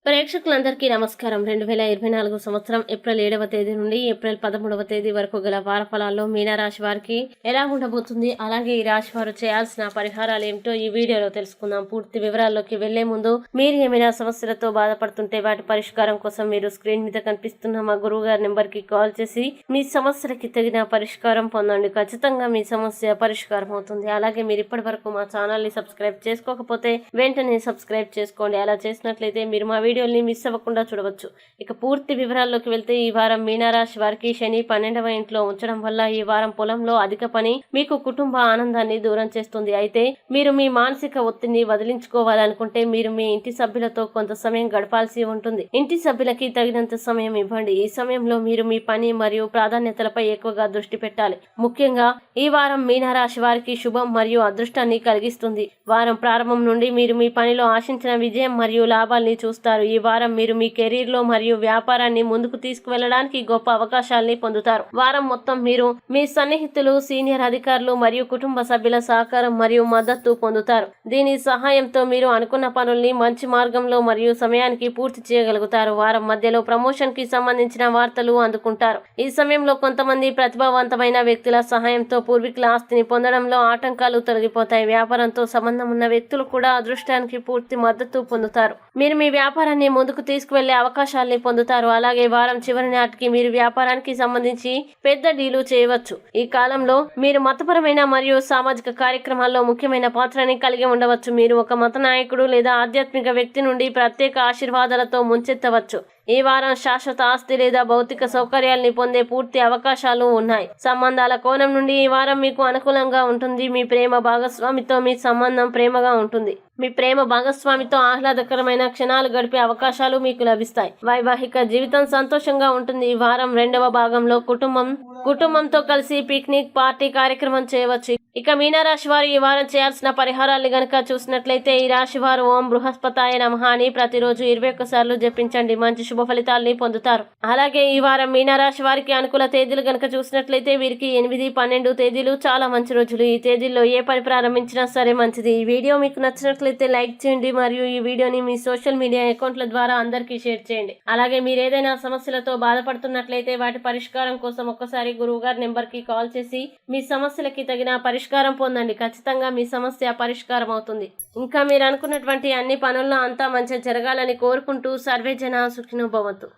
ప్రేక్షకులందరికీ నమస్కారం. 2024 సంవత్సరం ఏప్రిల్ 7వ తేదీ నుండి ఏప్రిల్ 13వ తేదీ వరకు గల వార ఫలాల్లో మీనరాశి వారికి ఎలా ఉండబోతుంది, అలాగే ఈ రాశి వారు చేయాల్సిన పరిహారాలు ఏమిటో ఈ వీడియోలో తెలుసుకుందాం. పూర్తి వివరాల్లోకి వెళ్లే ముందు మీరు ఏమైనా సమస్యలతో బాధపడుతుంటే వాటి పరిష్కారం కోసం మీరు స్క్రీన్ మీద కనిపిస్తున్న మా గురువు గారి నెంబర్ కి కాల్ చేసి మీ సమస్యలకి తగిన పరిష్కారం పొందండి. ఖచ్చితంగా మీ సమస్య పరిష్కారం అవుతుంది. అలాగే మీరు ఇప్పటి వరకు మా ఛానల్ ని సబ్స్క్రైబ్ చేసుకోకపోతే వెంటనే సబ్స్క్రైబ్ చేసుకోండి. అలా చేసినట్లయితే మీరు మా వీడియోని మిస్ అవ్వకుండా చూడవచ్చు. ఇక పూర్తి వివరాల్లోకి వెళ్తే ఈ వారం మీనరాశి వారికి శని 12వ ఇంట్లో ఉంచడం వల్ల ఈ వారం పొలంలో అధిక పని మీకు కుటుంబ ఆనందాన్ని దూరం చేస్తుంది. అయితే మీరు మీ మానసిక ఒత్తిడిని వదిలించుకోవాలనుకుంటే మీరు మీ ఇంటి సభ్యులతో కొంత సమయం గడపాల్సి ఉంటుంది. ఇంటి సభ్యులకి తగినంత సమయం ఇవ్వండి. ఈ సమయంలో మీరు మీ పని మరియు ప్రాధాన్యతలపై ఎక్కువగా దృష్టి పెట్టాలి. ముఖ్యంగా ఈ వారం మీనరాశి వారికి శుభం మరియు అదృష్టాన్ని కలిగిస్తుంది. వారం ప్రారంభం నుండి మీరు మీ పనిలో ఆశించిన విజయం మరియు లాభాల్ని చూస్తారు. ఈ వారం మీరు మీ కెరీర్ లో మరియు వ్యాపారాన్ని ముందుకు తీసుకువెళ్లడానికి గొప్ప అవకాశాలని పొందుతారు. వారం మొత్తం మీరు మీ సన్నిహితులు, సీనియర్ అధికారులు మరియు కుటుంబ సభ్యుల సహకారం మరియు మద్దతు పొందుతారు. దీని సహాయంతో మీరు అనుకున్న పనుల్ని మంచి మార్గంలో మరియు సమయానికి పూర్తి చేయగలుగుతారు. వారం మధ్యలో ప్రమోషన్ కి సంబంధించిన వార్తలు అందుకుంటారు. ఈ సమయంలో కొంతమంది ప్రతిభావంతమైన వ్యక్తుల సహాయంతో పూర్వీకుల ఆస్తిని పొందడంలో ఆటంకాలు తొలగిపోతాయి. వ్యాపారంతో సంబంధం ఉన్న వ్యక్తులు కూడా అదృష్టానికి పూర్తి మద్దతు పొందుతారు. మీరు మీ వ్యాపారాన్ని ముందుకు తీసుకువెళ్లే అవకాశాలని పొందుతారు. అలాగే వారం చివరి నాటికి మీరు వ్యాపారానికి సంబంధించి పెద్ద డీలు చేయవచ్చు. ఈ కాలంలో మీరు మతపరమైన మరియు సామాజిక కార్యక్రమాల్లో ముఖ్యమైన పాత్రని కలిగి ఉండవచ్చు. మీరు ఒక మత నాయకుడు లేదా ఆధ్యాత్మిక వ్యక్తి నుండి ప్రత్యేక ఆశీర్వాదాలతో ముంచెత్తవచ్చు. ఈ వారం శాశ్వత ఆస్తి లేదా భౌతిక సౌకర్యాల్ని పొందే పూర్తి అవకాశాలు ఉన్నాయి. సంబంధాల కోణం నుండి ఈ వారం మీకు అనుకూలంగా ఉంటుంది. మీ ప్రేమ భాగస్వామితో మీ సంబంధం ప్రేమగా ఉంటుంది. మీ ప్రేమ భాగస్వామితో ఆహ్లాదకరమైన క్షణాలు గడిపే అవకాశాలు మీకు లభిస్తాయి. వైవాహిక జీవితం సంతోషంగా ఉంటుంది. ఈ వారం రెండవ భాగంలో కుటుంబంతో కలిసి పిక్నిక్, పార్టీ కార్యక్రమం చేయవచ్చు. ఇక మీనరాశి వారు ఈ వారం చేయాల్సిన పరిహారాన్ని గనక చూసినట్లయితే ఈ రాశి వారు ఓం బృహస్పతాయ నమః అని ప్రతిరోజు 21 సార్లు జపించండి. మంచి శుభ ఫలితాలని పొందుతారు. అలాగే ఈ వారం మీనరాశి వారికి అనుకూల తేదీలు గనక చూసినట్లయితే వీరికి 8, 12 తేదీలు చాలా మంచి రోజులు. ఈ తేదీల్లో ఏ పని ప్రారంభించినా సరే మంచిది. ఈ వీడియో మీకు నచ్చినట్లయితే లైక్ చేయండి మరియు ఈ వీడియోని మీ సోషల్ మీడియా అకౌంట్ల ద్వారా అందరికీ షేర్ చేయండి. అలాగే మీరు ఏదైనా సమస్యలతో బాధపడుతున్నట్లయితే వాటి పరిష్కారం కోసం ఒక్కసారి గురువు గారి నెంబర్ కి కాల్ చేసి మీ సమస్యలకి తగిన పరిష్కారం పొందండి. ఖచ్చితంగా మీ సమస్య పరిష్కారం అవుతుంది. ఇంకా మీరు అనుకున్నటువంటి అన్ని పనుల్లో అంతా మంచిగా జరగాలని కోరుకుంటూ సర్వే జన సుఖినో భవంతు.